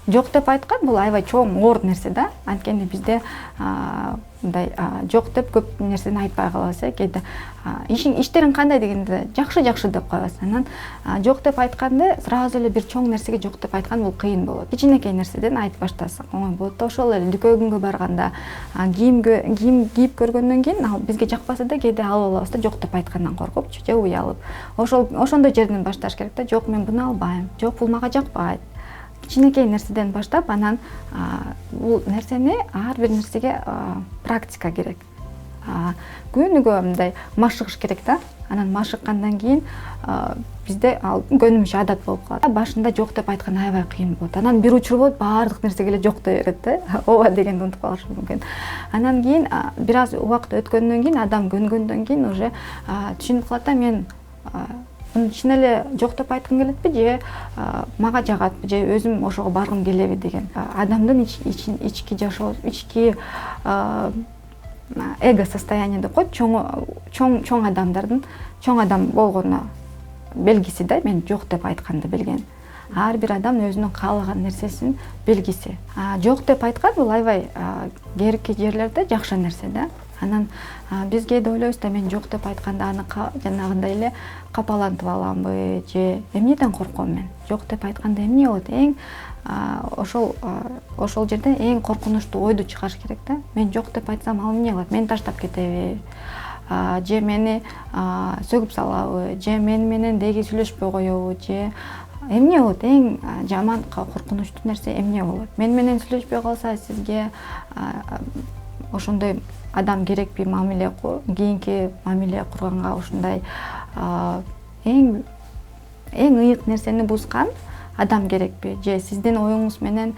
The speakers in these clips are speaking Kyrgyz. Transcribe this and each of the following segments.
жок деп айткан бул аябай чоң оор нерсе да. Анткени бизде мындай жок деп көп нерсени айтпай калабыз. Кээде иштериң кандай дегенде жакшы деп коебуз. Анан жок деп айтканды сразу эле бир чоң нерсеге жок деп айткан бул кыйын болот. Кичинекей нерседен айтып баштасак оңой болот. Ошол эле дүкөгүнгө барганда кийим кийип көргөндөн кийин ал бизге жакпаса да кээде алып алабыз да, жок деп айткандан коркупчу же уялып. Ошондой жерден башташ керек да. Жок, мен буну албайм. Жок, бул мага жакпайт. Кичинекей нерседен баштап, анан бул нерсени ар бир нерсеге практика керек. Күнүгө мындай машыгыш керек да. Анан машыккандан кийин бизде ал көнүмүш адат болуп калат. Башында жок деп айткан аябай кыйын болот. Анан бир учур болот, баардык нерсеге эле жок дей берет да. Ооба дегенди унутуп калышы мүмкүн. Анан кийин бир аз убакыт өткөндөн кийин, адам көнгөндөн кийин уже түшүнүп калат да, мен чын эле жок деп айткым келетпи же мага жагатпы же өзүм ошого баргым келеби деген. Адамдын ички жашоо, ички эго состояние деп коет, чоң адамдардын чоң адам болгону белгиси да, мен жок деп айтканды билген. Ар бир адам өзүнүн каалаган нерсесинин белгиси. Жок деп айткан бул аябай керки жерлерде жакшы нерсе да. Анан биз кээде ойлойбуз да, мен жок деп айтканда аны жанагындай эле капалантып аламбы же эмнеден корком мен? Жок деп айтканда эмне болот? Ошол жерде эң коркунучтуу ойду чыгарыш керек да. Мен жок деп айтсам ал эмне кылат? Мени таштап кетеби? Же мени сөгүп салабы? Же менен деги сүйлөшпөй коебу? Же эмне болот? Эң жаман коркунучтуу нерсе эмне болот? Менен сүйлөшпөй калса, сизге ошондой адам керекпи? Кийинки мамиле курганга ушундай эң ыйык нерсени бузган адам керекпи? Же сиздин оюңуз менен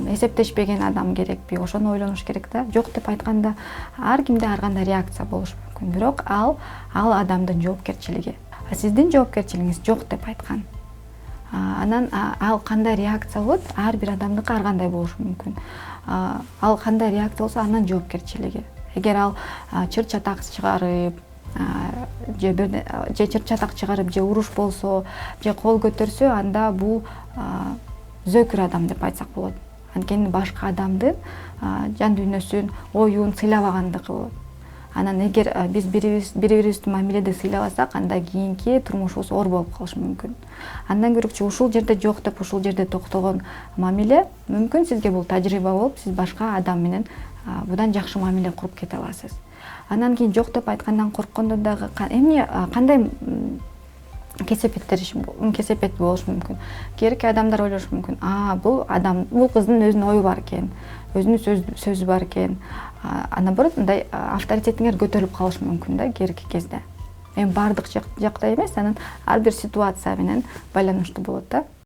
эсептешпеген адам керекпи? Ошону ойлонуш керек да. Жок деп айтканда ар кимде ар кандай реакция болушу мүмкүн. Бирок ал адамдын жоопкерчилиги. Сиздин жоопкерчилигиңиз жок деп айткан. Анан ал кандай реакция болот? Ар бир адамдыкы ар кандай болушу мүмкүн. Ал кандай реакция болсо, анын жоопкерчилиги. Эгер ал чыр-чатак чыгарып, же уруш болсо, же кол көтөрсө, анда бул зөкүр адам деп айтсак болот. Анткени башка адамдын жан дүйнөсүн, оюн сыйлабагандыгы болот. Анан эгер биз бири-бирибизди мамиледе сыйлабасак, анда кийинки турмушубуз оор болуп калышы мүмкүн. Андан көрүкчү ушул жерде жок деп, ушул жерде токтогон мамиле мүмкүн сизге бул тажрыйба болуп, сиз башка адам менен будан жакшы мамиле куруп кете аласыз. Анан кийин жок деп айткандан корккондо дагы кандай кесепет болушу мүмкүн. Кээинки адамдар ойлошу мүмкүн. Бул кыздын өзүнүн ою бар экен, өзүнүн сөзү бар экен. Наоборот, мындай авторитетиңер көтөрүлүп калышы мүмкүн да кээинки кезде. Эми баардык жакта эмес, анан ар бир ситуация менен байланыштуу болот да.